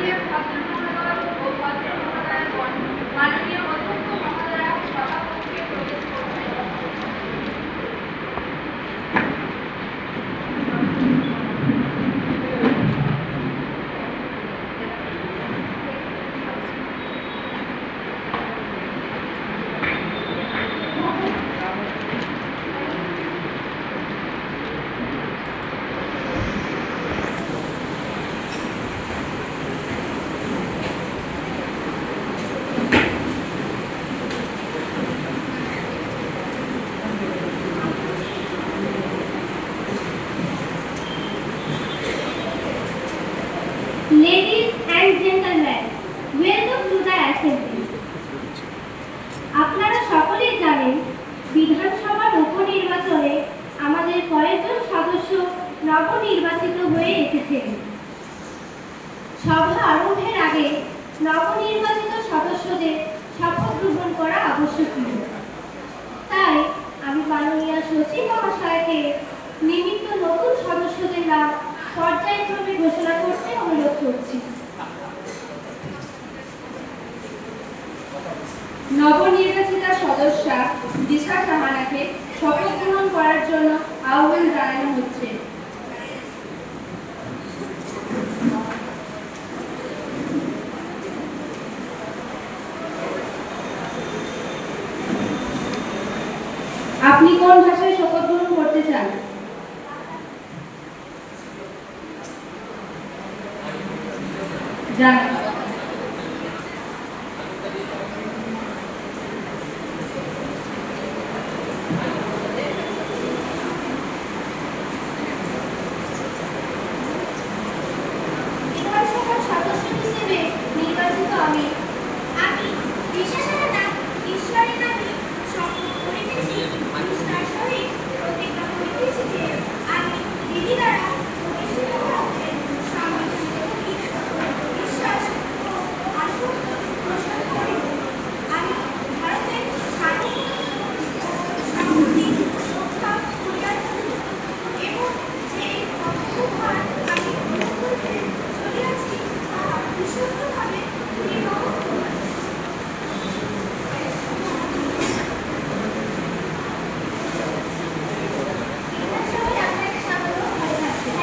মাননীয় ভদ্র মহোদয় ও ভদ্র মহোদয়গণ, মাননীয় অধ্যক্ষ মহোদয়া সভাকক্ষে প্রবেশ করছেন। Ladies and gentlemen, welcome to the assembly. আপনারা সকলেই জানেন বিধানসভার উপনির্বাচনে আমাদের কয়েকজন সদস্য নবনির্বাচিত হয়ে এসেছেন। সভা আরম্ভের আগে নবনির্বাচিত সদস্যদের শপথ গ্রহণ করা আবশ্যকীয়। তাই আমি মাননীয় সচিব মহাশয়কে নিমিত্ত নতুন সদস্যদের নাম পর্যায়ক্রমে ঘোষণা করতে অনুরোধ করছি। নবনির্বাচিত সদস্যা দিশা সাহানাকে শপথ গ্রহণ করার জন্য আহ্বান জানানো হচ্ছে। আপনি কোন ভাষায় শপথ গ্রহণ করতে চান? জানান। বিধানসভার সদস্য হিসেবে নির্বাচিত আমি দিশা সাহানা ঈশ্বরের নামে শপথ করিতেছি, নিষ্ঠার সহিত প্রতিজ্ঞা করিতেছি যে আমি বিধি দ্বারা প্রতিষ্ঠিত ভারতে সামাজিক বিশ্বাস ও আনুগত্য পোষণ করিব। আমি ভারতের সার্বভৌমত্ব ও সামগ্রিক রক্ষা করিয়া চলিব এবং যে কর্তব্যভার আমি গ্রহণ করিতে চলিয়াছি তাহা বিশ্বস্তভাবে নির্বাহ করিব। বিধানসভায় আপনাকে স্বাগত, ভালো থাকবেন।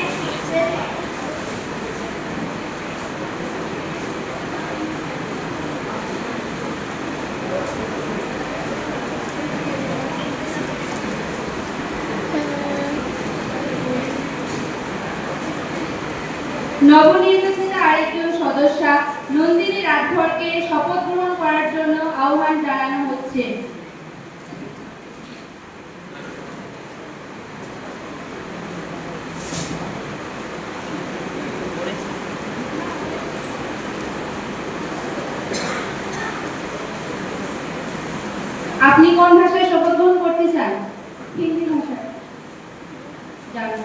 নবনির্বাচিত আরেকজন সদস্যা নন্দিনী রাঠোরকে শপথ গ্রহণ করার জন্য আহ্বান জানানো হচ্ছে। আপনি কোন ভাষায় শপথ গ্রহণ করতে চান? হিন্দি ভাষায়। জানান।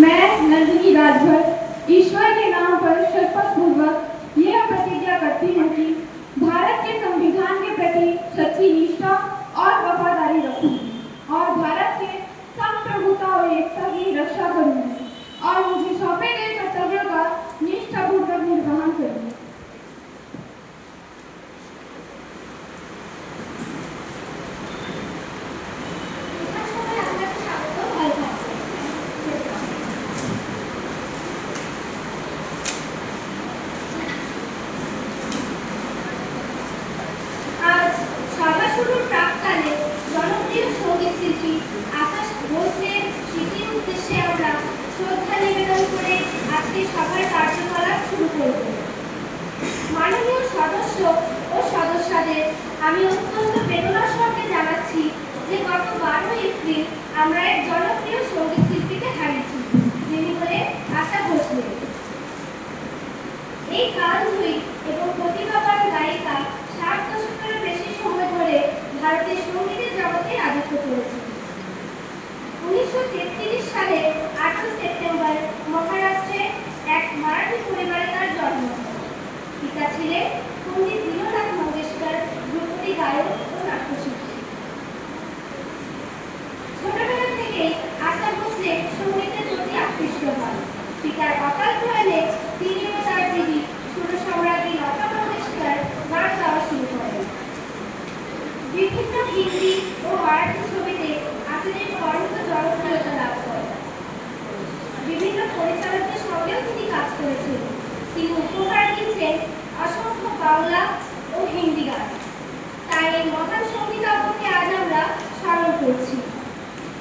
मैं नंदिनी राजभर ईश्वर के नाम पर शपथ पूर्वक यह प्रतिज्ञा करती हूँ कि भारत के संविधान के प्रति सच्ची निष्ठा और वफादारी रखूंगी और भारत के संप्रभुता और एकता की रक्षा करूंगी और मुझे सौंपे गए कर्तव्यों का निष्ठापूर्वक निर्वहन करूंगी। বিধানসভায় আপনাকে স্বাগত, ভালো থাকবেন। আজ সভা শুরুর প্রাক্কালে জনপ্রিয় সঙ্গীত শিল্পী আশা ভোসলের স্মৃতির উদ্দেশ্যে আমরা শ্রদ্ধা নিবেদন করে আজকে সভার কার্যকলাপ শুরু করব। মাননীয় সদস্য ও সদস্যদের আমি অত্যন্ত বেদনার সঙ্গে জানাচ্ছি যে গত 12 এপ্রিল আমরা এক জনপ্রিয় সঙ্গীত শিল্পীকে হারিয়েছি, যিনি হলেন আশা ভোসলে। এই গানজয়ী এবং প্রতিভাবান গায়িকা 60 দশকের বেশি সময় ধরে ভারতের সঙ্গীতের জগতে রাজত্ব করেছেন। 1933 সালে 8 সেপ্টেম্বর মহারাষ্ট্রে এক মারাঠি পরিবারে তার জন্ম হয়। পিতা ছিলেন পণ্ডিত দীননাথ মঙ্গেশকর, ধ্রুপদী গায়ক ও নাট্যশিল্পী। ছোটবেলা থেকেই আশা ভোসলে সঙ্গীতের প্রতি আকৃষ্ট হন। পিতার অকাল প্রয়াণে তিনি ও তার দিদি সুরসম্রাজ্ঞী লতা মঙ্গেশকর গান গাওয়া শুরু করেন। বিভিন্ন হিন্দি ও মারাঠি ছবিতে আসাদের কণ্ঠ জনপ্রিয়তা লাভ করেন। বিভিন্ন পরিচালকদের সঙ্গেও তিনি কাজ করেছেন। তিনি উপহার দিয়েছেন অসংখ্য বাংলা ও হিন্দি গান। তাই এই মহান সঙ্গীতজ্ঞকে আজ আমরা স্মরণ করছি।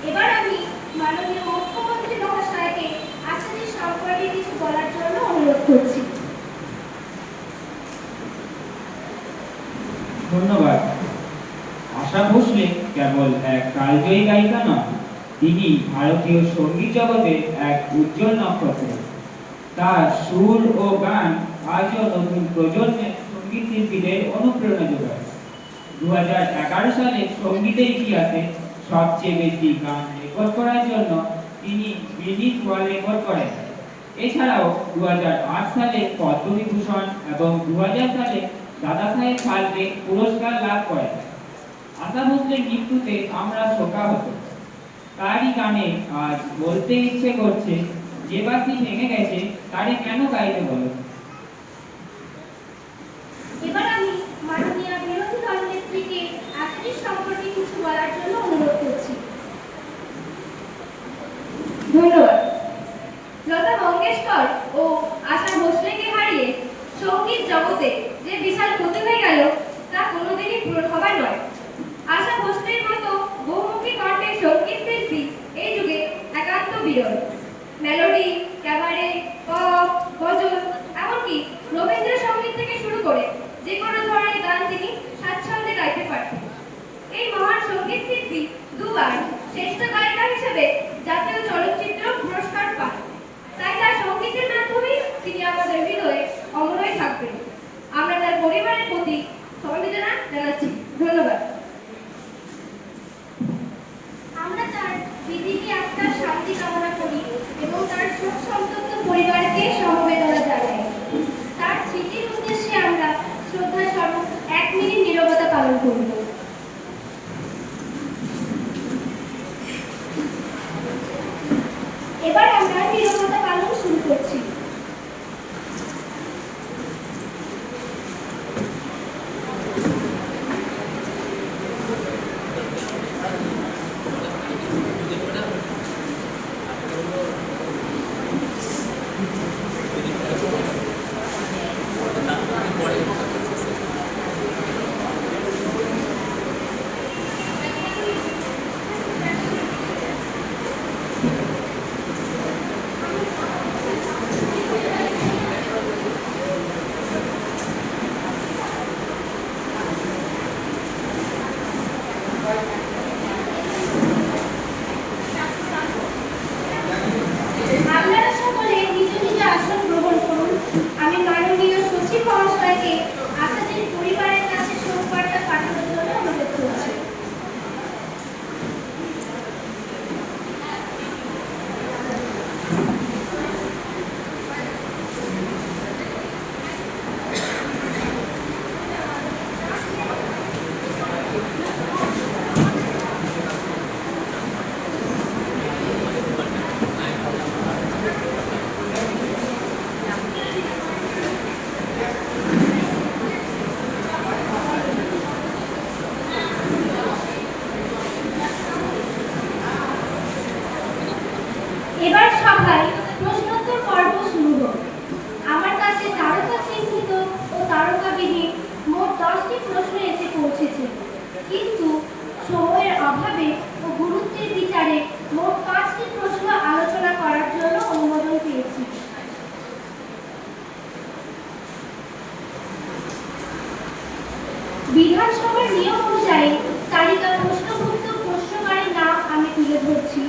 এবার আমি মাননীয় মুখ্যমন্ত্রী মহাশয়কে আসাদের সম্পর্কে কিছু বলার জন্য অনুরোধ করছি। ধন্যবাদ। আশা ভোসলে কেবল এক কালজয়ী গায়িকা নন, তিনি ভারতীয় সঙ্গীত জগতে এক উজ্জ্বল নক্ষত্র। তার সুর ও গান আজও নতুন প্রজন্মের সঙ্গীত শিল্পীদের অনুপ্রেরণা যোগায়। 2011 সালে সঙ্গীতের ইতিহাসে সবচেয়ে বেশি গান রেকর্ড করার জন্য তিনি গিনিস ওয়ার্ল্ড রেকর্ড করেন। এছাড়াও 2008 সালে পদ্মবিভূষণ এবং 2000 সালে দাদাসাহেব ফালকে পুরস্কার লাভ করেন। আশা ভোসলের মৃত্যুতে আমরা শোকাহত। তারই গানে আজ বলতে ইচ্ছে করছে, যে বাঁশি ভেঙে গেছে তারে কেন গাইতে বলো। এবার আমি মাননীয় বিরোধী দলনেত্রীকে আসাদের সম্পর্কে কিছু বলার জন্য অনুরোধ করছি। ধন্যবাদ। লতা মঙ্গেশকর ও আশা ভোসলেকে হারিয়ে সঙ্গীত জগতে যে বিশাল ক্ষতি হয়ে গেল তা কোনোদিনই পূরণ হবার নয়। আশা ভোসলের মতো বহুমুখী কণ্ঠের সঙ্গীত শিল্পী এই যুগে একান্ত বিরল। মেলোডি, ক্যাবারে, পপ, গজল, এমনকি রবীন্দ্রসঙ্গীত থেকে শুরু করে যে কোনো ধরনের গান তিনি স্বাচ্ছন্দ্যে গাইতে পারতেন। এই মহান সঙ্গীত শিল্পী দুবার শ্রেষ্ঠ গায়িকা হিসেবে জাতীয় চলচ্চিত্র পুরস্কার পান। তাই তার সঙ্গীতের মাধ্যমে তিনি আমাদের হৃদয়ে অমরই থাকবেন। আমরা তার পরিবারের প্রতি সমবেদনা জানাচ্ছি। ধন্যবাদ। আমরা তার বিধিকে আত্মার শান্তি কামনা করি এবং তার শোক সন্তপ্ত পরিবারকে সমবেদনা জানাই। তার স্মৃতির উদ্দেশ্যে আমরা শ্রদ্ধা স্বরূপ 1 মিনিট নীরবতা পালন করব। এবার আমরা নীরবতা পালন শুরু করছি। আপনারা সকলে নিজ নিজ আসন গ্রহণ করুন। আমি মাননীয় সচিব মহাশয়কে আসাদের পরিবারের কাছে শোকবার্তা পাঠানোর জন্য অনুরোধ করছি। এবার সভায় প্রশ্নোত্তর পর্ব শুরু হোক। আমার কাছে তারকা চিহ্নিত ও তারকাবিহীন মোট 10টি প্রশ্ন এসে পৌঁছেছে, কিন্তু সময়ের অভাবে ও গুরুত্বের বিচারে মোট 5টি প্রশ্ন আলোচনা করার জন্য অনুমোদন পেয়েছি। বিধানসভার নিয়ম অনুযায়ী তালিকা প্রশ্নভুক্ত প্রশ্নকারীর নাম আমি তুলে ধরছি।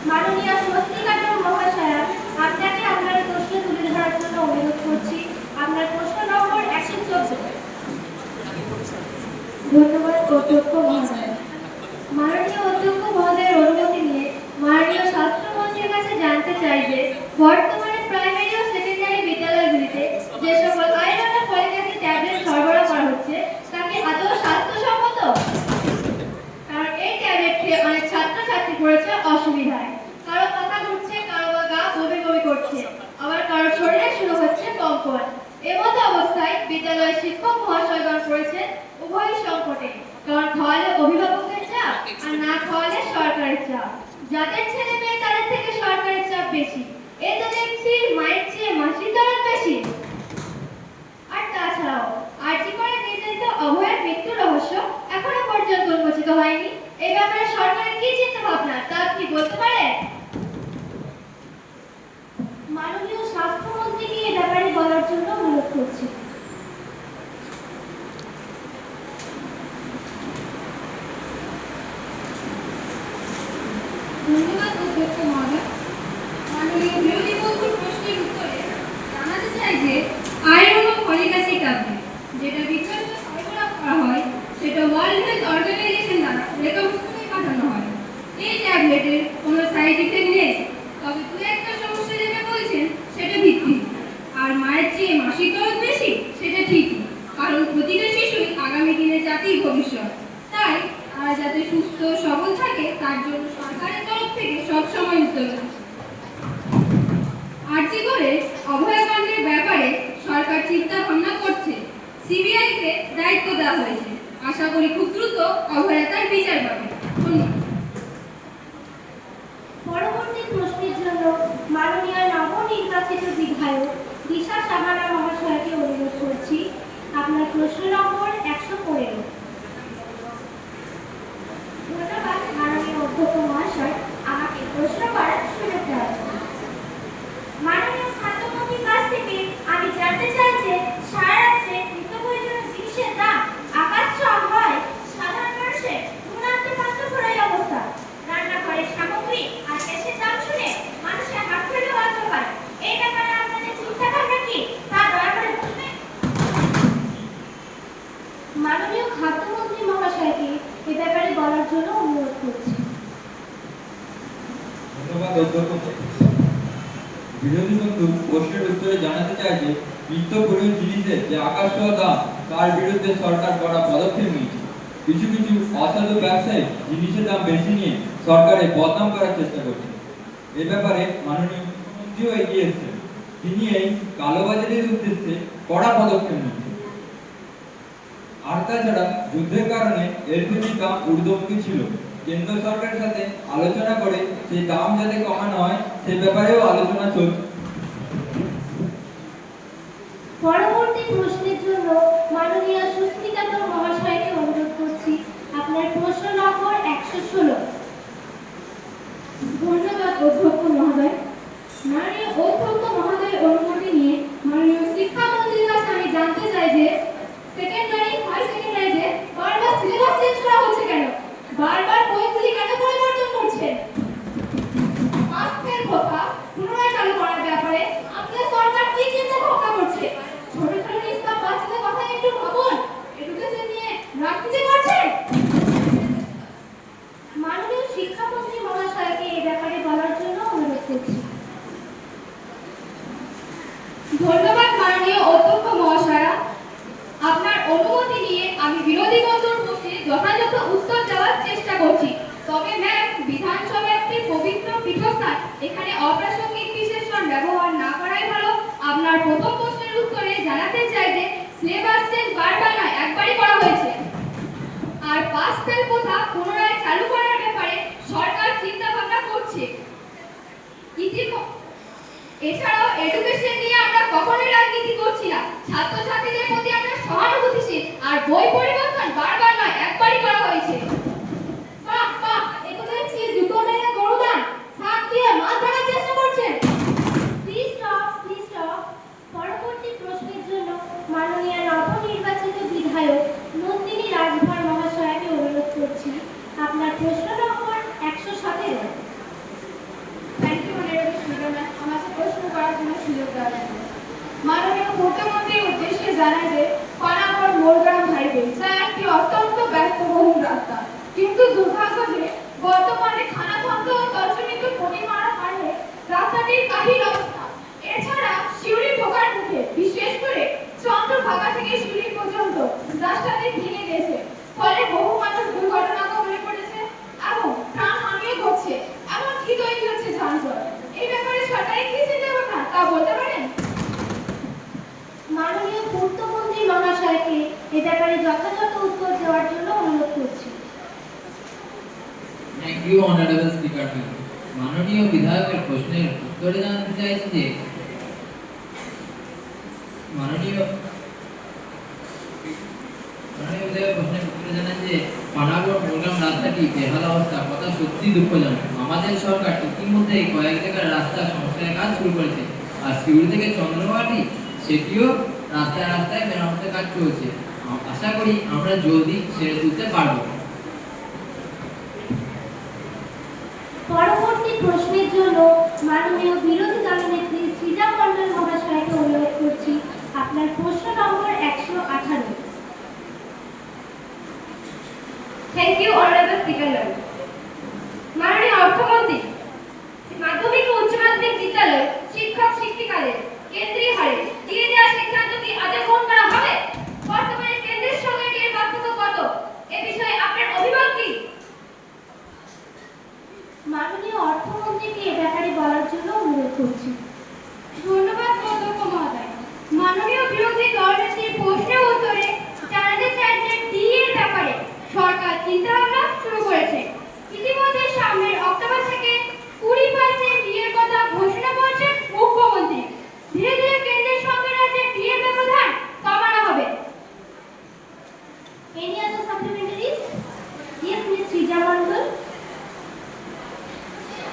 মাননীয় স্বস্তিকা মহাশয়া, আপনাকে আপনার প্রশ্ন তুলে ধরার জন্য অনুরোধ করছি। আপনার প্রশ্ন নম্বর 114। ধন্যবাদ অধ্যক্ষ মহোদয়। মাননীয় অধ্যক্ষ মহোদয়ের অনুমতি নিয়ে মাননীয় স্বাস্থ্যমন্ত্রীর কাছে জানতে চাই যে বর্তমানে প্রাইমারি ও সেকেন্ডারি বিদ্যালয়গুলিতে যে সকল আয়রন ও ফলিক অ্যাসিড ট্যাবলেট সরবরাহ করা হচ্ছে তা কি আদৌ স্বাস্থ্যসম্মত অভিভাবকের চাপ আর না খাওয়ালে সরকারের চাপ। যাদের ছেলে মেয়ে তাদের থেকে সরকারের চাপ বেশি। এ তো দেখছি মায়ের চেয়ে মাসির দরদ বেশি। আর তাছাড়াও আরজি করে নির্যাতিত অভয়ার মৃত্যু রহস্য এখনো পর্যন্ত উন্মোচিত হয়নি। এই ব্যাপারে সরকারের কি চিন্তা ভাবনা তা আপনি বলতে পারেন? মাননীয় স্বাস্থ্যমন্ত্রীকে এ ব্যাপারে বলার জন্য অনুরোধ করছি। ধন্যবাদ অধ্যক্ষ মহোদয়। মাননীয় বিরোধী বন্ধুর প্রশ্নের উত্তরে জানাতে চাই যে আয়রন ও ফলিক অ্যাসিড ট্যাবলেট যেটা বিক্রয়তে সরবরাহ করা হয় সেটা ওয়ার্ল্ড হেলথ অর্গানাইজেশন দ্বারা রেকমেন্ডেশনে পাঠানো হয়। এই ট্যাবলেটের কোনো সাইড ইফেক্ট নেই, তবে দু একটা সমস্যা যেটা বলছেন সেটা ভিত্তিহীন। আর মায়ের চেয়ে মাসির দরদ বেশি সেটা ঠিকই, কারণ প্রতিটা শিশুই আগামী দিনে জাতির ভবিষ্যৎ। তাই তারা যাতে সুস্থ সবল থাকে তার জন্য সরকারের তরফ থেকে সবসময় উদ্যোগ আছে। আরজি করে অভয়াকাণ্ডের ব্যাপারে সরকার চিন্তা ভাবনা করছে, সিবিআইকে দায়িত্ব দেওয়া হয়েছে। আশা করি খুব দ্রুত অভয়া তার বিচার পাবে। ধন্যবাদ। পরবর্তী প্রশ্নের জন্য মাননীয় নবনির্বাচিত বিধায়ক দিশা সাহানা মহাশয়কে অনুরোধ করছি। আপনার প্রশ্ন নম্বর 115। ধন্যবাদ মাননীয় অধ্যক্ষ মহাশয় আমাকে প্রশ্ন করার সুযোগ দেওয়ার জন্য। মাননীয় খাদ্যমন্ত্রীর কাছ থেকে আমি জানতে চাই যে সারা রাজ্যে নিত্য প্রয়োজনীয় জিনিসের দাম আকাশ ছোঁয়া হয়, সাধারণ মানুষের গুণান্তে পাত্র করাই অবস্থা। রান্নাঘরের সামগ্রী আর গ্যাসের দাম শুনে মানুষের হাত ফেলে লজ্জা পায়। এই ব্যাপারে আপনাদের চিন্তা ভাবনা কি তা দয়া করে বলবেন। মাননীয় খাদ্যমন্ত্রী মহাশয়কে এ ব্যাপারে বলার জন্য অনুরোধ করছি। ধন্যবাদ অধ্যক্ষ। বিরোধী বন্ধু প্রশ্নের উত্তরে জানাতে চাই যে নিত্য প্রয়োজনীয় জিনিসের যে আকাশ ছোঁয়া দাম তার বিরুদ্ধে সরকার বড় পদক্ষেপ নিয়েছে। কিছু কিছু অসাধু ব্যবসায়ী জিনিসের দাম বেশি নিয়ে সরকারের বদনাম করার চেষ্টা করছে। এ ব্যাপারে মাননীয় মুখ্যমন্ত্রীও এগিয়ে এসেছেন। তিনি এই কালোবাজারের উদ্দেশ্যে কড়া পদক্ষেপ নিয়েছেন। আর তাছাড়া যুদ্ধের কারণে এলপিজির দাম ঊর্ধ্বমুখী ছিল। কেন্দ্র সরকারের সাথে আলোচনা করে সেই দাম যাতে কমানো হয় সে ব্যাপারেও আলোচনা চলছে। পরবর্তী প্রশ্নের জন্য মাননীয় সুস্মিতাধর মহাশয়কে অনুরোধ করছি। আপনার প্রশ্ন নম্বর 116। ধন্যবাদ অধ্যক্ষ মহোদয়। মাননীয় অধ্যক্ষ মহোদয়ের অনুমতি নিয়ে মাননীয় শিক্ষামন্ত্রীর কাছে আমি জানতে চাই যে সেকেন্ডারি হাই সেকেন্ডারিতে বারবার সিলেবাস চেঞ্জ করা হচ্ছে কেন? বারবার বইগুলি কেন পরিবর্তন করছেন? পাঠ্যের কথা পুনরায় চালু করার ব্যাপারে আপনার সরকার কি চিন্তা ভাবনা করছে? ছোট ছোট নিষ্পাপ বাচ্চাদের কথা একটু ভাবুন। এডুকেশন নিয়ে রাজনীতি করছেন। মাননীয় শিক্ষামন্ত্রী মহাশয়কে এ ব্যাপারে বলার জন্য অনুরোধ করছি। ধন্যবাদ মাননীয় অধ্যক্ষ মহাশয়া। আপনার অনুমতি নিয়ে আমি বিরোধী বন্ধুর প্রশ্নে যথাযথ উত্তর দেওয়ার চেষ্টা করছি। তবে ম্যাম, বিধানসভা একটি পবিত্র পীঠস্থান, এখানে অপ্রাসঙ্গিক বিশেষণ ব্যবহার না করাই ভালো। আপনার প্রথম প্রশ্নের উত্তরে জানাতে চাই যে সিলেবাস চেঞ্জ বারবার নয় একবারই করা হয়েছে। আর পাস ফেল প্রথা পুনরায় চালু করার ব্যাপারে সরকার চিন্তা ভাবনা করছে। এছাড়াও এডুকেশন নিয়ে আমরা কখনোই রাজনীতি করছি না। ছাত্রছাত্রীদের প্রতি আমরা সহানুভূতিশীল। আর বই পরিবর্তন বারবার নয় একবারই করা হয়েছে। বাহ বাহ, এ তো দেখছি জুতো মেরে গরুদান ফাঁক দিয়ে মাছ ধরার চেষ্টা করছেন। Please stop, please stop. পরবর্তী প্রশ্নের জন্য মাননীয় নবনির্বাচিত বিধায়ক নন্দিনী ইউ অনারেবল স্পিকার। মাননীয় বিধায়কের প্রশ্নের উত্তরে জানতে চাইছি যে মাননীয় বিধায়ক প্রশ্নের উত্তরে জানান যে পানাগড় মোরগ্রাম রাস্তাটি বেহাল অবস্থা, কথা সত্যি দুঃখজনক। আমাদের সরকার ইতিমধ্যে কয়েক জায়গায় রাস্তা সংস্কারের কাজ শুরু করেছে, আর শিউড়ি থেকে চন্দ্রমাটি সেটিও রাস্তায় রাস্তায় মেরামতের কাজ চলছে। আশা করি আমরা জলদি ছেড়ে তুলতে পারবো। পরবর্তী প্রশ্নের জন্য মাননীয় বিরোধী দলনেত্রী সৃজা মণ্ডল মহাশয়কে অনুরোধ করছি। আপনার প্রশ্ন number 118। Thank you honourable speaker ma'am. মাননীয় অর্থমন্ত্রী, মাধ্যমিক ও উচ্চ মাধ্যমিক বিদ্যালয় শিক্ষক শিক্ষিকাদের কেন্দ্রীয় হারে দিয়ে দেওয়ার সিদ্ধান্ত কি আজও গ্রহণ করা হবে? বর্তমানে কেন্দ্রের সঙ্গে এর পার্থক্য কত? এ বিষয়ে আপনার অভিমত কি? মাননীয় অর্থমন্ত্রীকে এ ব্যাপারে বলার জন্য অনুরোধ করছি। ধন্যবাদ অধ্যক্ষ মহোদয়। মাননীয় বিরোধী দলনেত্রীর প্রশ্নের উত্তরে জানাতে চাই যে ডি এর ব্যাপারে সরকার চিন্তাভাবনা শুরু করেছে। ইতিমধ্যে সামনের অক্টোবর থেকে 20% ডি এর কথা ঘোষণা করেছেন মুখ্যমন্ত্রী। ধীরে ধীরে কেন্দ্রের সঙ্গে রাজ্যের ডি এর ব্যবধান কমানো হবে। Any other supplementaries? Yes, Ms. Srija Mandal.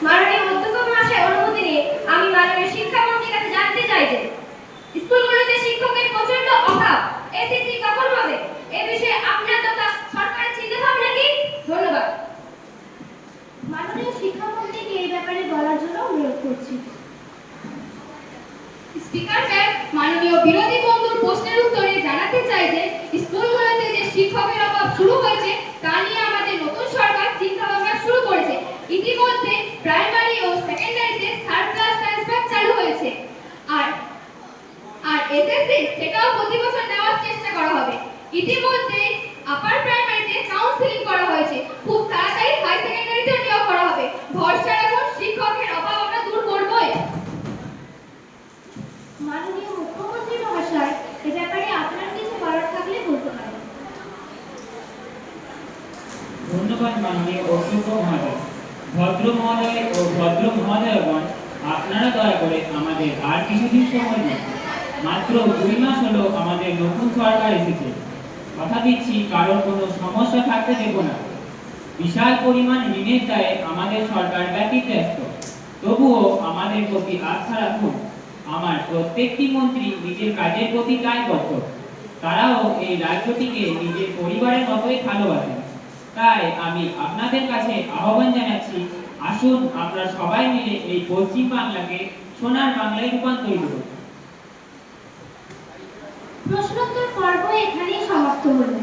মাননীয় অধ্যক্ষ মহাশয় অনুমতি নিয়ে আমি মাননীয় শিক্ষামন্ত্রীর কাছে জানতে চাই যে স্কুলগুলোতে শিক্ষকের প্রচন্ড অভাব, এসিসি কখন হবে? এ বিষয়ে আপনার তথা সরকারের চিন্তাভাবনা কি? ধন্যবাদ। মাননীয় শিক্ষামন্ত্রীকে এই ব্যাপারে বলার জন্য অনুরোধ করছি। স্পিকার স্যার, মাননীয় বিরোধী বন্ধুর প্রশ্নের উত্তরে জানাতে চাই যে স্কুলগুলোতে যে শিক্ষকের অভাব শুরু হয়েছে তা নিয়ে আমাদের নতুন সরকার চিন্তাভাবনা শুরু করেছে। ইতিমধ্যে প্রাইমারি ও সেকেন্ডারিতে থার্ড ক্লাস ট্রান্সফার চালু হয়েছে, আর এসএসসি সেটাও প্রতি বছর নেওয়ার চেষ্টা করা হবে। ইতিমধ্যে আপার প্রাইমারিতে কাউন্সেলিং করা হয়েছে, খুব তাড়াতাড়ি হাই সেকেন্ডারিতেও নিয়োগ করা হবে। ভরসা রাখুন, শিক্ষকের অভাব আমরা দূর করবই। মাননীয় মুখ্যমন্ত্রী মহাশয়, এ ব্যাপারে আপনার কিছু বলার থাকলে বলতে পারেন। ধন্যবাদ মাননীয় অধ্যক্ষ মহোদয়। ভদ্র মহোদয় ও ভদ্র মহোদয়গণ, আপনারা দয়া করে আমাদের আর কিছুদিন সময় দিন। মাত্র 2 মাস হলো আমাদের নতুন সরকার এসেছে। কথা দিচ্ছি কারোর কোনো সমস্যা থাকতে দেব না। বিশাল পরিমাণ ঋণের দায়ে আমাদের সরকার ব্যতিব্যস্ত, তবুও আমাদের প্রতি আস্থা রাখুন। আমার প্রত্যেকটি মন্ত্রী নিজের কাজের প্রতি দায়বদ্ধ। তারাও এই রাজ্যটিকে নিজের পরিবারের মতোই ভালোবাসেন। তাই আমি আপনাদের কাছে আহ্বান জানাচ্ছি, আসুন আমরা সবাই মিলে এই পশ্চিম বাংলাকে সোনার বাংলায় রূপান্তরিত করি। প্রশ্নোত্তর পর্ব এখানেই সমাপ্ত হলো।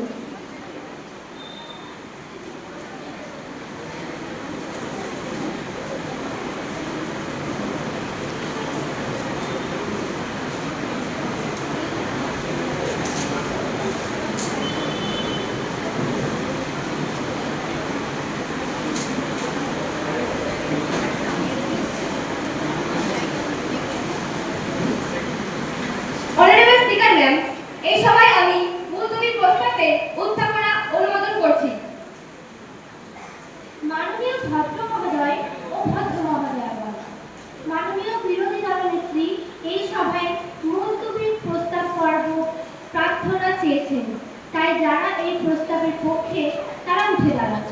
অনারেবল স্পিকার ম্যাম, এই সভায় আমি মুলতবি প্রস্তাবে উত্থাপনা অনুমোদন করছি। মাননীয় ভদ্র মহোদয় ও ভদ্র মহোদয়গণ, মাননীয় বিরোধী দলনেত্রী এই সভায় মুলতবি প্রস্তাব পর্ব প্রার্থনা চেয়েছেন। তাই যারা এই প্রস্তাবের পক্ষে তারা উঠে দাঁড়ান।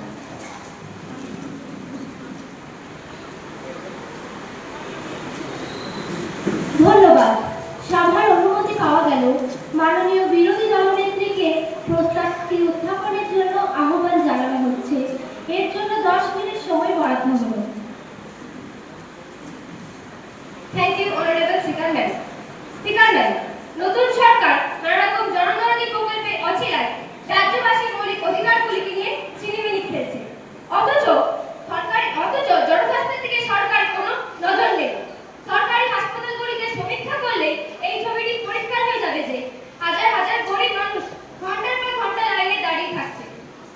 ধন্যবাদ। সভার অনুমতি পাওয়া গেল। মাননীয় বিরোধী দলনেত্রীকে প্রস্তাবটি উত্থাপনের জন্য আহ্বান জানানো হচ্ছে। এর জন্য 10 মিনিট সময় বরাদ্দ হলো। Thank you honourable speaker ma'am. Speaker ma'am, নতুন সরকার নানা রকম জনগণনী প্রকল্পের অছিলায় রাজ্যবাসীর মৌলিক অধিকারগুলিকে নিয়ে চিনিমিনি খেলছে। অথচ জনস্বাস্থ্যের দিকে সরকার কোনো নজর নেই। সরকারি হাসপাতালগুলিতে সমীক্ষা করলে এই ছবিটি পরিষ্কার হয়ে যাবে যে হাজার হাজার গরিব মানুষ ঘন্টার পর ঘন্টা লাইনে দাঁড়িয়ে থাকছে,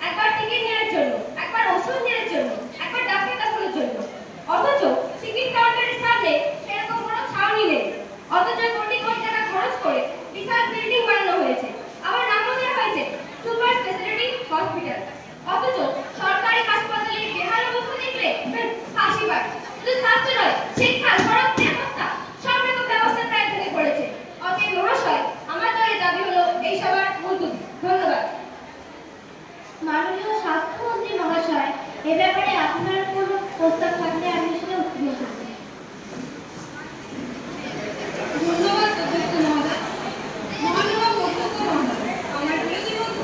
একবার টিকিট নেওয়ার জন্য, একবার ওষুধ নেওয়ার জন্য, একবার ডাক্তার দেখানোর জন্য। অথচ টিকিট কাউন্টারের সামনে সেরকম কোনো ছাউনি নেই। অথচ কোটি কোটি টাকা খরচ করে বিশাল বিল্ডিং বানানো হয়েছে, আবার নামও দেওয়া হয়েছে সুপার স্পেশালিটি হসপিটাল। অথচ সরকারি হাসপাতালের বেহাল অবস্থা দেখলে শুধু স্বাস্থ্য নয়, শিক্ষা, সড়ক, নিরাপত্তা সব রকম ব্যবস্থা প্রায় ভেঙে পড়েছে। অতএব মহাশয়, আমার দলের দাবি হলো এই সবার মুলতুবি। ধন্যবাদ। মাননীয় স্বাস্থ্যমন্ত্রী মহাশয়, এ ব্যাপারে আপনার কোনো প্রস্তাব থাকলে আমি সেটা উত্তীর্ণ করছি। ধন্যবাদ অধ্যক্ষ মহোদয়। মাননীয় অধ্যক্ষ মহোদয়, আমার বিরোধী বন্ধু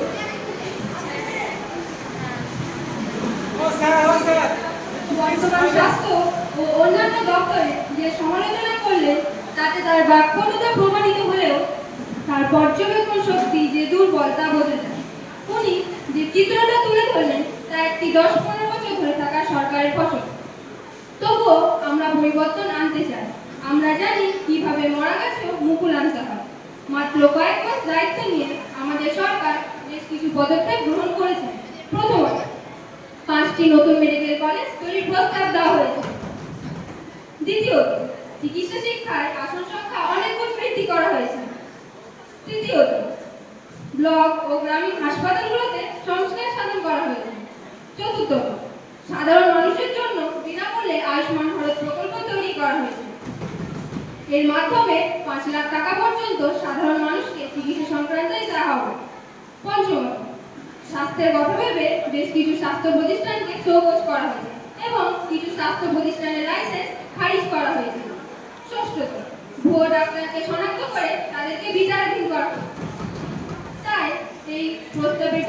বর্তমান স্বাস্থ্য ও অন্যান্য দপ্তরে যে সমালোচনা করলেন তাতে তার বাক্যটা প্রমাণিত হলেও তার পর্যবেক্ষণ শক্তি যে দুর্বল তা বোঝা যায়। উনি যে চিত্রটা তুলে ধরলেন তা একটি 10-15 বছর ধরে থাকা সরকারের ফসল। তবুও আমরা পরিবর্তন আনতে চাই। আমরা জানি কিভাবে মরা গাছেও মুকুল আনতে হয়। মাত্র কয়েক মাস দায়িত্ব নিয়ে আমাদের সরকার বেশ কিছু পদক্ষেপ গ্রহণ করেছে। প্রথমত, 5টি নতুন মেডিকেল কলেজ তৈরির প্রস্তাব দেওয়া হয়েছে। দ্বিতীয়ত, চিকিৎসা শিক্ষায় আসন সংখ্যা অনেক গুণ বৃদ্ধি করা হয়েছে। তৃতীয়ত, ব্লক ও গ্রামীণ হাসপাতালগুলোতে সংস্কার সাধন করা হয়েছে। চতুর্থত, সাধারণ মানুষের জন্য বিনামূল্যে আয়ুষ্মান ভারত প্রকল্প তৈরি করা হয়েছে। এর মাধ্যমে 5 লাখ টাকা পর্যন্ত সাধারণ মানুষকে চিকিৎসা সংক্রান্তে দেওয়া হবে। পঞ্চমত, স্বাস্থ্যের কথা ভেবে বেশ কিছু স্বাস্থ্য প্রতিষ্ঠানকে চৌকস করা হয়েছে এবং কিছু স্বাস্থ্য প্রতিষ্ঠানের লাইসেন্স খারিজ করা হয়েছে। ষষ্ঠত, ভুয়ো ডাক্তারকে শনাক্ত করে তাদেরকে বিচারাধীন করা হবে। তাই এই প্রস্তাবে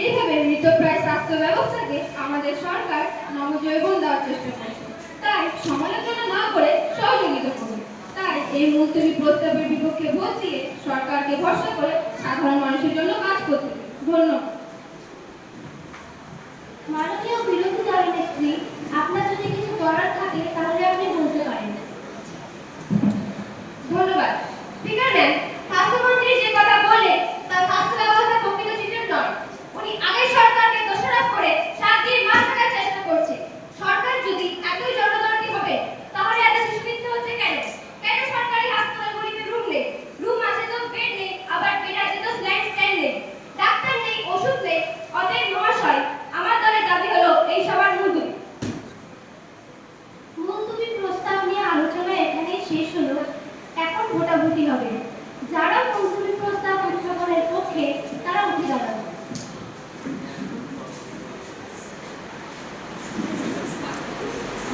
এইভাবে মৃতপ্রায় স্বাস্থ্য ব্যবস্থাকে আমাদের সরকার নবজীবন দেওয়ার চেষ্টা করছে। তাই সমালোচনা না করে সহযোগিতা করুন। তাই এই মুলতবি প্রস্তাবের বিপক্ষে ভোট দিয়ে সরকারকে ভরসা করে সাধারণ মানুষের জন্য কাজ করতে হবে। ধন্যবাদ। মাননীয় বিরোধী দলের নেত্রী, আপনার যদি কিছু করার থাকে তাহলে আপনি বলতে পারেন। ধন্যবাদ। স্পিকার ম্যাম, স্বাস্থ্যমন্ত্রী যে কথা বলে তা স্বাস্থ্য ব্যবস্থা প্রকৃত চিত্র নয়। উনি আগের সরকারকে দোষারোপ করে 7 দিন মার থাকার চেষ্টা করছে। সরকার যদি এতই জনদরদি হবে তাহলে এত শিশু মৃত্যু হচ্ছে কেন? কেন সরকারি হাসপাতালগুলিতে রুম নেই? রুম আছে তো বেড নেই, আবার বেড আছে তো স্ট্যান্ড নেই, ডাক্তার নেই, ওষুধ নেই। অতএব মহাশয়, আমার দলের দাবি হলো এই সবার মুলতুবি। মুলতবি প্রস্তাব নিয়ে আলোচনা এখানেই শেষ হলো। এখন ভোটাভুটি হবে। যারা মুলতবি প্রস্তাব উত্থাপনের পক্ষে তারা উঠে দাঁড়ান।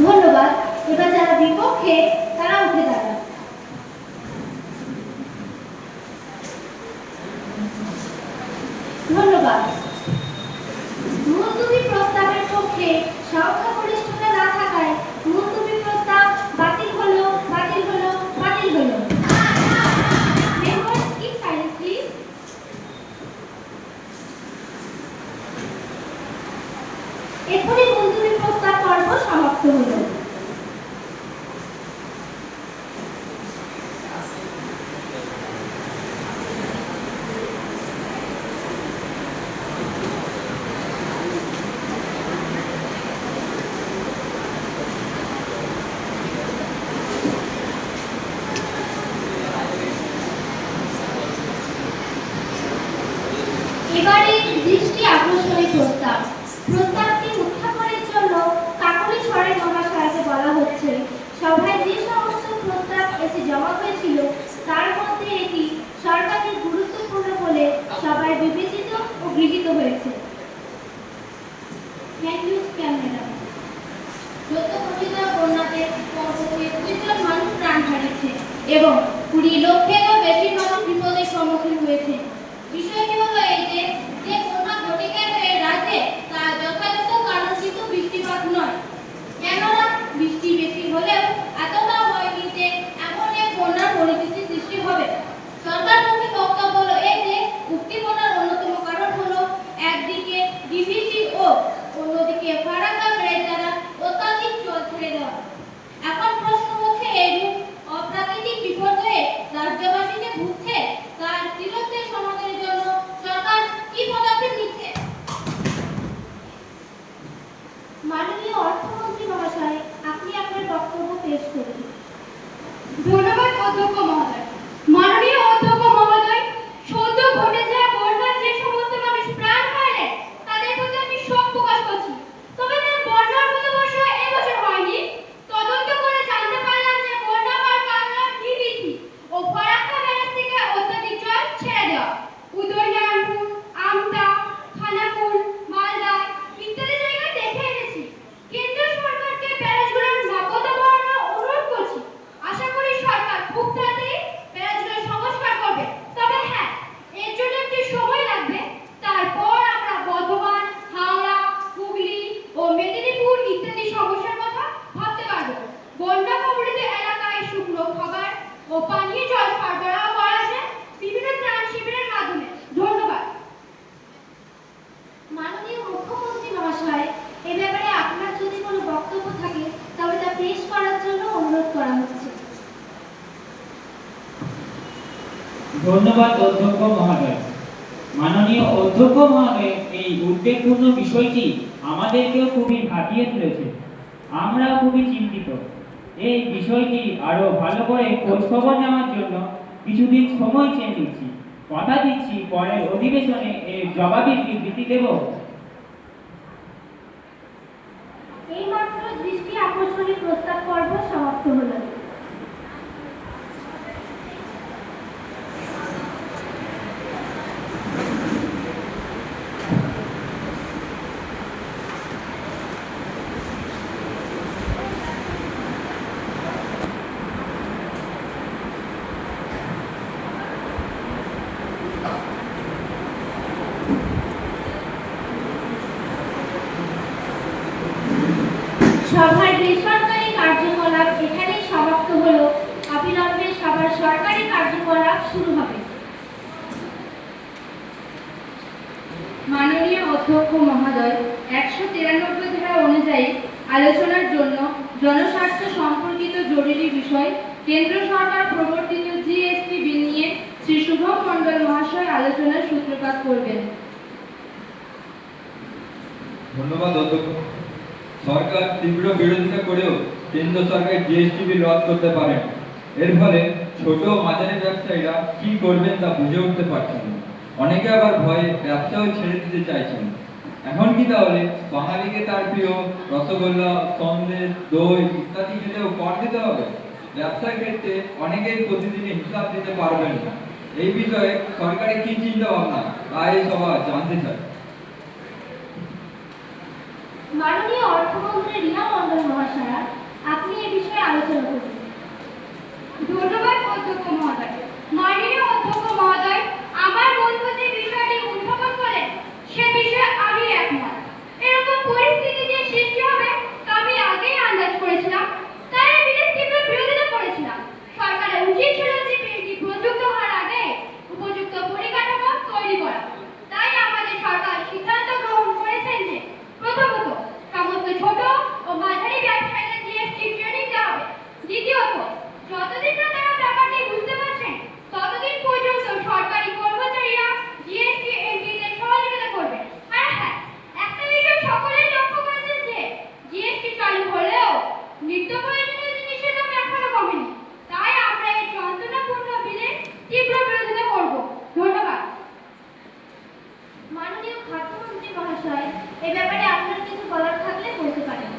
ধন্যবাদ। এবার যারা বিপক্ষে তারা উঠে দাঁড়ান। ধন্যবাদ। মুলতবি প্রস্তাবের পক্ষে সংখ্যাগরিষ্ঠতা না থাকায় মুলতবি প্রস্তাব বাতিল হলো, বাতিল হলো, বাতিল হলো। Members, keep silence, please. এখনই মুলতবি প্রস্তাব পর্ব সমাপ্ত হলো। এবারে দৃষ্টি আকর্ষণীয় প্রস্তাব। প্রস্তাবটি উত্থাপনের জন্য কাকলি সরেন মহাশয়কে বলা হচ্ছে। সভায় যে সমস্ত প্রস্তাব এসে জমা হয়েছিল তার মধ্যে এটি সরকারের গুরুত্বপূর্ণ বলে সভায় বিবেচিত ও গৃহীত হয়েছে। Thank you madam. সত্য কথিত বন্যাতে কমপক্ষে 25 জন মানুষ প্রাণ হারিয়েছে এবং 20 লক্ষেরও বেশি মানুষ বিপদের সম্মুখীন হয়েছে। বিষয়টি হলো এই যে বন্যা ঘটে গেল এই রাজ্যে তার যথাযথ কারণ কিন্তু বৃষ্টিপাত নয়। কেননা বৃষ্টি বেশি হলেও এতটা হয়নি যে এমন এক বন্যার পরিস্থিতি সৃষ্টি হবে। সরকারপক্ষের বক্তব্য হলো এই যে উক্তি বন্যার অন্যতম কারণ হলো একদিকে ডিভিসি ও অন্যদিকে ফারাক্কা ব্রিজ দ্বারা অত্যাধিক জল ছেড়ে দেওয়া। এখন প্রশ্ন হচ্ছে এইরূপ অপ্রাকৃতিক বিপর্যয়ে রাজ্যবাসী যে ভুগছে তার চিরস্থায়ী সমাধানের জন্য ধন্যবাদ অধ্যক্ষ মহোদয়। মাননীয় অধ্যক্ষ মহোদয়, এই উদ্বেগপূর্ণ বিষয়টি আমাদেরকেও খুবই ভাবিয়ে তুলেছে। আমরা খুবই চিন্তিত। এই বিষয়টি আরো ভালো করে খোঁজ খবর নেওয়ার জন্য কিছুদিন সময় চেয়ে নিচ্ছি। কথা দিচ্ছি পরের অধিবেশনে এর জবাবি বিবৃতি দেব। এইমাত্র দৃষ্টি আকর্ষণী প্রস্তাব পর্ব সমাপ্ত হলো। সভার বেসরকারি কার্যকলাপ এখানেই সমাপ্ত হলো। অবিলম্বে সবার সরকারি কার্যকলাপ শুরু হবে। মাননীয় অধ্যক্ষ মহোদয়, 193 ধারা অনুযায়ী আলোচনার জন্য জনস্বার্থ সম্পর্কিত জরুরি বিষয় কেন্দ্র সরকার প্রবর্তিত জিএসটি বিল নিয়ে শ্রী শুভম মণ্ডল মহাশয় আলোচনার সূত্রপাত করবেন। ধন্যবাদ অধ্যক্ষ। সরকার তীব্র বিরোধিতা করেও কেন্দ্র সরকার জিএসটি বিল রদ করতে পারেন। এর ফলে ছোট ও মাঝারি ব্যবসায়ীরা কি করবেন তা বুঝে উঠতে পারছেন না। অনেকে আবার ভয়ে ব্যবসাও ছেড়ে দিতে চাইছেন। এখন কি তাহলে বাঙালিকে তার প্রিয় রসগোল্লা, সন্দেশ, দই ইত্যাদি খেলেও কর দিতে হবে? ব্যবসার ক্ষেত্রে অনেকেই প্রতিদিন হিসাব দিতে পারবেন না। এই বিষয়ে সরকারের কি চিন্তা ভাবনা তা এই সভা জানতে চাই। মাননীয় অর্থমন্ত্রী রিনা মণ্ডল মহাশয়া, আপনি এ বিষয়ে আলোচনা করুন। ধন্যবাদ অধ্যক্ষ মহোদয়। মাননীয় অধ্যক্ষ মহোদয়, আমার বন্ধু যে বিষয়টি উদ্ভাবন করেন সে বিষয়ে আমি একমত। এরকম পরিস্থিতি যে সৃষ্টি হবে তা আমি আগেই আন্দাজ করেছিলাম, তাই আমি এর তীব্র বিরোধিতা করেছিলাম। সরকারের উচিত ছিল যে বিলটি প্রযুক্ত হওয়ার আগে উপযুক্ত পরিকাঠামো তৈরি করা। তাই আমাদের সরকার সিদ্ধান্ত গ্রহণ করেছেন যে প্রথমত সমস্ত ছোট ও মাঝারি ব্যবসায়ীদের জিএসটি ট্রেনিং দেওয়া হবে। দ্বিতীয়ত, যতদিন না তারা ব্যাপারটি বুঝতে পারছেন ততদিন পর্যন্ত সরকারি কর্মচারীরা জিএসটি এন্ট্রিতে সহযোগিতা করবে। আর হ্যাঁ, একটা বিষয় সকলেই লক্ষ্য করেছেন যে জিএসটি চালু হলেও নিত্য প্রয়োজনীয় জিনিসের দাম এখনো কমেনি। তাই আমরা এই যন্ত্রণাপূর্ণ বিলে তীব্র বিরোধিতা করব। ধন্যবাদ। মাননীয় খাদ্যমন্ত্রী মহাশয়, এ ব্যাপারে আপনার কিছু বলার থাকলে বলতে পারেন।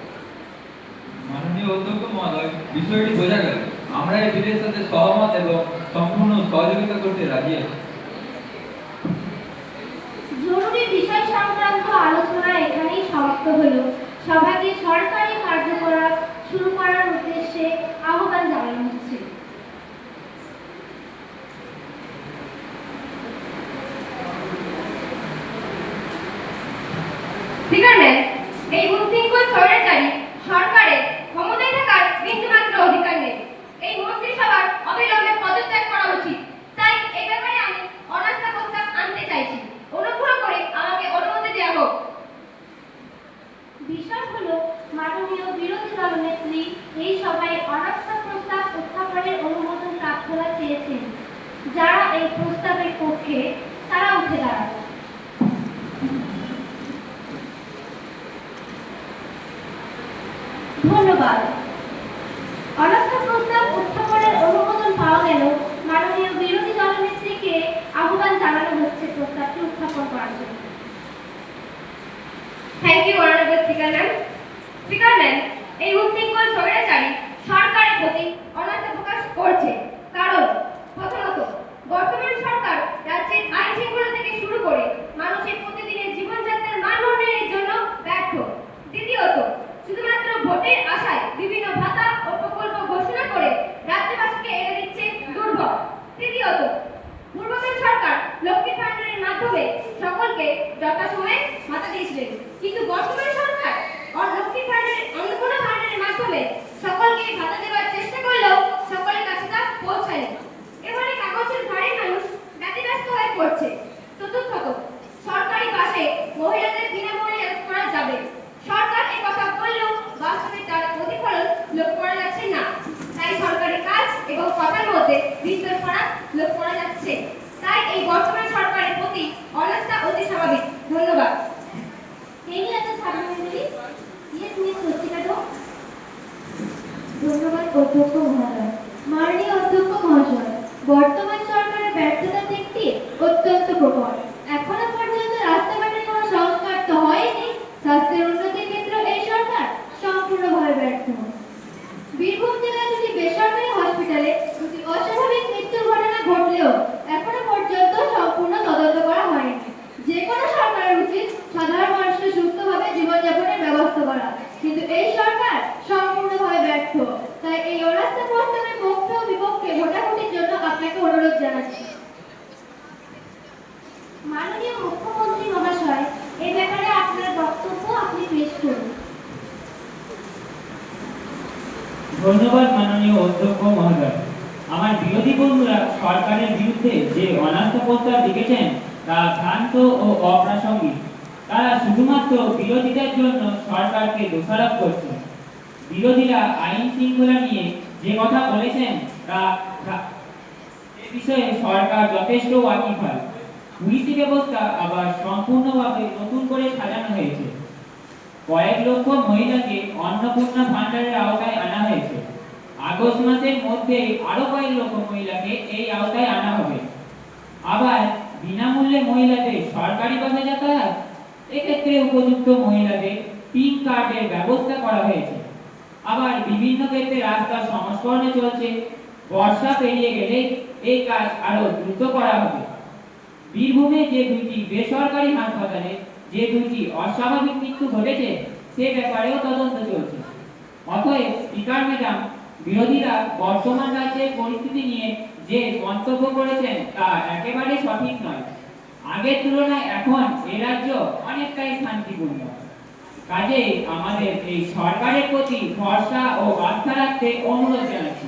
মাননীয় অধ্যক্ষ মহোদয়, বিষয়টি বোঝা গেল। আমরা এই বিলের সাথে সহমত এবং সম্পূর্ণ সহযোগিতা করতে রাজি আছি। জরুরি বিষয় সংক্রান্ত আলোচনা এখানেই সমাপ্ত হলো। সভাকে সরকারি কার্যকলাপ শুরু করার উদ্দেশ্যে আহ্বান জানানো হচ্ছে। স্পিকারম্যান, এই উশৃঙ্খল স্বৈরাচারী সরকারের ক্ষমতায় থাকার বিন্দুমাত্র অধিকার নেই। এই মন্ত্রিসভার অবিলম্বে পদত্যাগ করা উচিত। তাই এই ব্যাপারে আমি অনাস্থা প্রস্তাব আনতে চাইছি। অনুগ্রহ করে আমাকে অনুমতি দেওয়া হোক। বিষয় হলো, মাননীয় বিরোধী দলনেত্রী এই সভায় অনাস্থা প্রস্তাব উত্থাপনের অনুমোদন প্রার্থনা চেয়েছেন। যারা এই প্রস্তাবের পক্ষে তারা উঠে দাঁড়ান। ধন্যবাদ। অনাস্থা প্রস্তাব উত্থাপনের অনুমোদন পাওয়া গেল। মাননীয় বিরোধী দলনেত্রীকে আহ্বান জানানো হচ্ছে প্রস্তাবটি উত্থাপন করার জন্য। Thank you honourable speaker man. Speaker man, এই উশৃঙ্খল স্বৈরাচারী সরকারের প্রতি অনাস্থা প্রকাশ করছে। কারণ প্রথমত, বর্তমান সরকার রাজ্যের আইন শৃঙ্খলা থেকে শুরু করে মানুষের প্রতিদিনের জীবনযাত্রার মান উন্নয়নের জন্য ব্যর্থ। দ্বিতীয়ত, শুধুমাত্র ভোটের আশায় বিভিন্ন ভাতা ও প্রকল্প ঘোষণা করে রাজ্যবাসীকে এনে দিচ্ছে দুর্ভোগ। তৃতীয়ত, পূর্বতন সরকার লক্ষ্মী ভাণ্ডারের মাধ্যমে সকলকে যথাসময়ে ভাতা দিয়েছিলেন, কিন্তু বর্তমান সরকার লক্ষ্মী ভাণ্ডারের অন্য কোনো ভাণ্ডারের মাধ্যমে সকলকে ভাতা দেওয়ার চেষ্টা করলেও সকলের কাছে তা পৌঁছায়নি। এবারে কাগজের ভারে মানুষ ব্যতিব্যস্ত হয়ে পড়ছে। চতুর্থত, সরকারি ধন্যবাদ অধ্যক্ষ মহোদয়। মাননীয় অধ্যক্ষ মহাশয়, বর্তমান সরকারের ব্যর্থতার দিকটি অত্যন্ত প্রকট। এখনো পর্যন্ত রাস্তাঘাটের কোনো সংস্কার তো হয়নি, স্বাস্থ্যের উন্নতির ক্ষেত্রে এই সরকার সম্পূর্ণভাবে ব্যর্থ। বীরভূম জেলায় দুটি বেসরকারি হসপিটালে দুটি অস্বাভাবিক মৃত্যুর ঘটনা ঘটলেও এখনো পর্যন্ত সম্পূর্ণ তদন্ত করা হয়নি। যে কোনো সরকারের উচিত সাধারণ মানুষকে সুস্থভাবে জীবনযাপনের ব্যবস্থা করা, কিন্তু এই সরকার সম্পূর্ণভাবে ব্যর্থ। তাই এই অনাস্থা প্রস্তাবের পক্ষে ও বিপক্ষে ভোটাভুটির জন্য আপনাকে অনুরোধ জানাচ্ছি। মাননীয় মুখ্যমন্ত্রী মহাশয়, এই ব্যাপারে আপনার বক্তব্য আপনি পেশ করুন। ধন্যবাদ মাননীয় অধ্যক্ষ মহোদয়। আমার বিরোধী বন্ধুরা সরকারের বিরুদ্ধে যে অনাস্থা প্রস্তাব লিখেছেন তা ভ্রান্ত ও অপ্রাসঙ্গিক। তারা শুধুমাত্র বিরোধীদের জন্য সরকারকে দোষারোপ করছেন। বিরোধীরা আইন শৃঙ্খলা নিয়ে যে কথা বলেছেন তা এ বিষয়ে সরকার যথেষ্ট ওয়াকিবহাল। পুলিশি ব্যবস্থা আবার সম্পূর্ণভাবে নতুন করে সাজানো হয়েছে। কয়েক লক্ষ মহিলাকে অন্নপূর্ণা ভান্ডারের আওতায় আনা হয়েছে। আগস্ট মাসের মধ্যে আরো কয়েক লক্ষ মহিলাকে এই আওতায় আনা হবে। আবার বিনামূল্যে মহিলাদের সরকারি বাসে যাতায়াত, এক্ষেত্রে উপযুক্ত মহিলাদের পিন কার্ডের ব্যবস্থা করা হয়েছে। আবার বিভিন্ন ক্ষেত্রে রাস্তা সংস্করণে চলছে। বর্ষা পেরিয়ে গেলে এই কাজ আরো দ্রুত করা হবে। বীরভূমে যে দুইটি বেসরকারি হাসপাতালে যে দুইটি অস্বাভাবিক মৃত্যু ঘটেছে সে ব্যাপারেও তদন্ত চলছে। অতএব স্পিকার ম্যাডাম, বিরোধীরা বর্তমান রাজ্যের পরিস্থিতি নিয়ে যে মন্তব্য করেছেন তা একেবারে সঠিক নয়। আগের তুলনায় এখন এই রাজ্য অনেকটাই শান্তিপূর্ণ। কাজেই আমাদের এই সরকারের প্রতি ভরসা ও আস্থা রাখতে অনুরোধ জানাচ্ছি।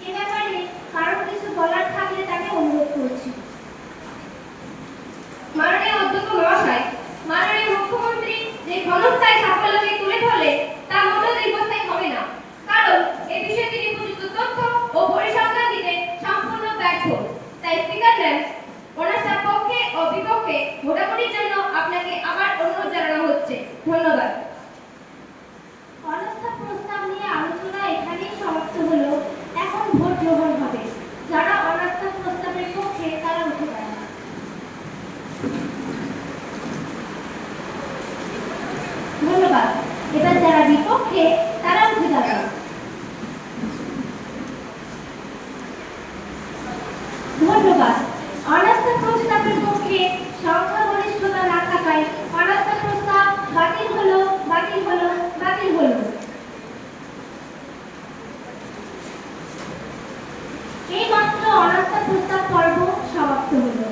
এ ব্যাপারে কারো কিছু বলার থাকলে তাকে অনুরোধ করছি। মাননীয় অধ্যক্ষ মহাশয়, মাননীয় মুখ্যমন্ত্রী যে ক্ষণস্থায়ী সাফল্যকে তুলে ধরলে তা মোটেও দীর্ঘস্থায়ী হবে না, কারণ এ বিষয়ে তিনি উপযুক্ত তথ্য ও পরিসংখ্যান দিতে সম্পূর্ণ ব্যর্থ। তাই স্পিকার ম্যাম, অনাস্থার পক্ষে ও বিপক্ষে ভোটাভুটির জন্য আপনাকে আবার অনুরোধ জানানো হচ্ছে। ধন্যবাদ। অনাস্থা প্রস্তাব নিয়ে আলোচনা এখানেই সমাপ্ত হলো। এখন ভোট গ্রহণ হবে। যারা অনাস্থা প্রস্তাবের পক্ষে তারা উঠে দাঁড়ান। ধন্যবাদ। এবার যারা বিপক্ষে তারা উঠে দাঁড়ান। ধন্যবাদ। অনাস্থা প্রস্তাবের পক্ষে সংখ্যাগরিষ্ঠতা না থাকায় অনাস্থা প্রস্তাব বাতিল হলো, বাতিল হলো, বাতিল হলো। এই মাত্র অনাস্থা প্রস্তাব পর্ব সমাপ্ত হলো।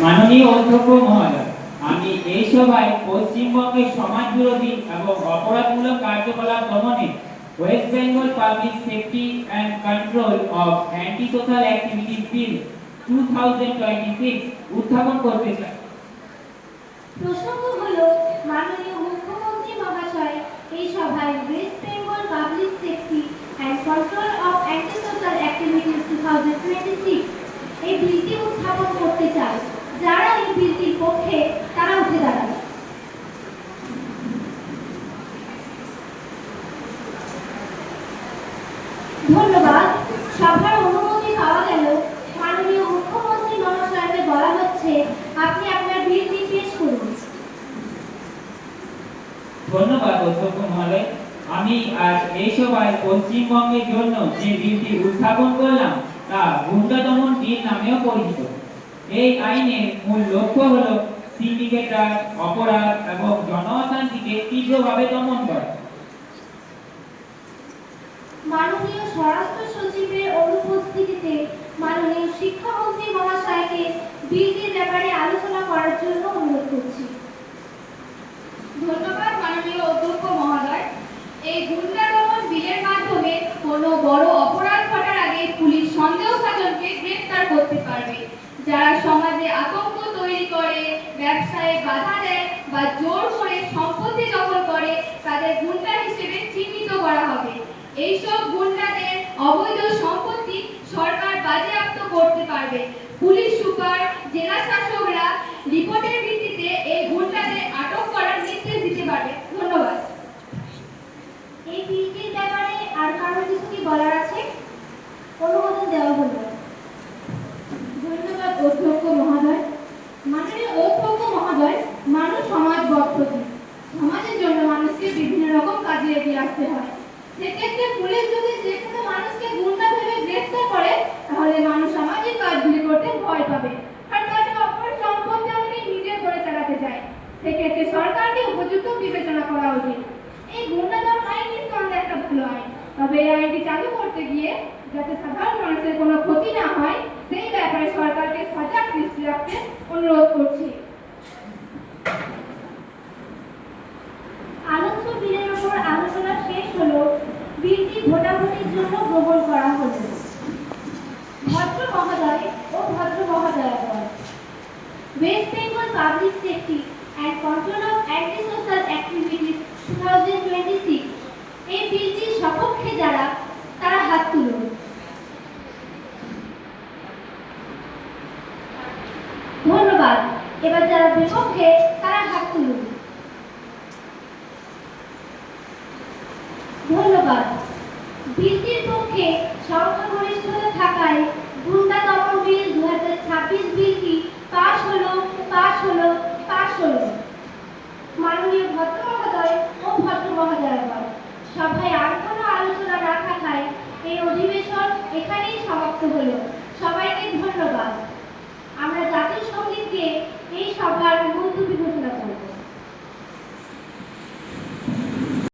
মাননীয় অধ্যক্ষ মহোদয়, আমি এই সভায় পশ্চিমবঙ্গের সমাজ বিরোধী এবং অপরাধমূলক কার্যকলাপ দমনে West Bengal public safety and control of anti social activities bill 2026 উত্থাপন করতে চাই। প্রসঙ্গ হলো, মাননীয় মুখ্যমন্ত্রী মহাশয় এই সভায় West Bengal public safety and control of anti social activities 2026 এই বিলটি উত্থাপন করতে চায়। যারা এই বিলটির পক্ষে তারা উঠে দাঁড়ান। ধন্যবাদ। সভার অনুমতি পাওয়া গেল। মাননীয় মুখ্যমন্ত্রী মহাশয়কে বলা হচ্ছে আপনি আপনার বিলটি পেশ করুন। ধন্যবাদ অধ্যক্ষ মহোদয়। আমি আজ এই সভায় পশ্চিমবঙ্গের জন্য যে বিলটি উত্থাপন করলাম তা গুন্ডা দমন বিল নামেও পরিচিত। এই আইনের মূল লক্ষ্য হলো সিন্ডিকেট, অপরাধ এবং জন অশান্তিকে তীব্রভাবে দমন করা। মাননীয় স্বরাষ্ট্র সচিবের অনুপস্থিতিতে মাননীয় শিক্ষামন্ত্রী মহাশয়কে বিলটির ব্যাপারে আলোচনা করার জন্য অনুরোধ করছি। ধন্যবাদ মাননীয় অধ্যক্ষ মহোদয়। এই গুন্ডা দমন বিলের মাধ্যমে কোনো বড় অপরাধ ঘটার আগে পুলিশ সন্দেহভাজনকে গ্রেফতার করতে পারবে। যারা অবৈধ সম্পত্তি সরকার বাজেয়াপ্ত করতে পারবে। পুলিশ সুপার, জেলা শাসকরা রিপোর্টের ভিত্তিতে এই গুন্ডাদের আটক করার নির্দেশ দিতে পারবে। ধন্যবাদ। এই বিলটির ব্যাপারে আর কারো কিছু কি বলার আছে? অনুমোদন দেওয়া হলো। ধন্যবাদ অধ্যক্ষ মহোদয়। মাননীয় অধ্যক্ষ মহোদয়, মানুষ সমাজ বর্তমান। সমাজের জন্য মানুষকে বিভিন্ন রকম কাজে এগিয়ে আসতে হয়। সেক্ষেত্রে পুলিশ যদি যে কোনো মানুষকে গুন্ডা ভেবে গ্রেফতার করে, তাহলে মানুষ সামাজিক কাজগুলি করতে ভয় পাবে আর কাজে অপর সম্পত্তি আমাকে নিজের করে চালাতে চায়। সেক্ষেত্রে সরকারকে উপযুক্ত বিবেচনা করা উচিত। এই গুন্ডা দমন আইন নিঃসন্দেহে একটা ভালো আইন, তবে এই আইনটি চালু করতে গিয়ে যাতে সাধারণ মানুষের কোনো ক্ষতি না হয় সেই ব্যাপারে সরকারকে সজাগ দৃষ্টি রাখতে অনুরোধ করছি। আলোচ্য বিলের উপর আলোচনা শেষ হলো। বিলটি ভোটাভুটির জন্য গ্রহণ করা হলো। ভদ্র মহোদয় ও ভদ্র মহোদয়গণ, West Bengal public safety and control of anti social activities 2026 এই বিলটির সপক্ষে যারা, তারা হাত তুলুন। ধন্যবাদ। এবার যারা বিপক্ষে, তারা হাত তুলুন। ধন্যবাদ। বিলটির পক্ষে সংখ্যাগরিষ্ঠতা থাকায় গুন্ডা দমন বিল 2026 বিলটি পাশ হলো। মাননীয় ভদ্র মহোদয় ও ভদ্র মহোদয়গণ, সভায় আর কোনো আলোচনা না থাকায় এই অধিবেশন এখানেই সমাপ্ত হলো। সবাইকে ধন্যবাদ। আমরা জাতীয় সঙ্গীত দিয়ে এই সভার মূল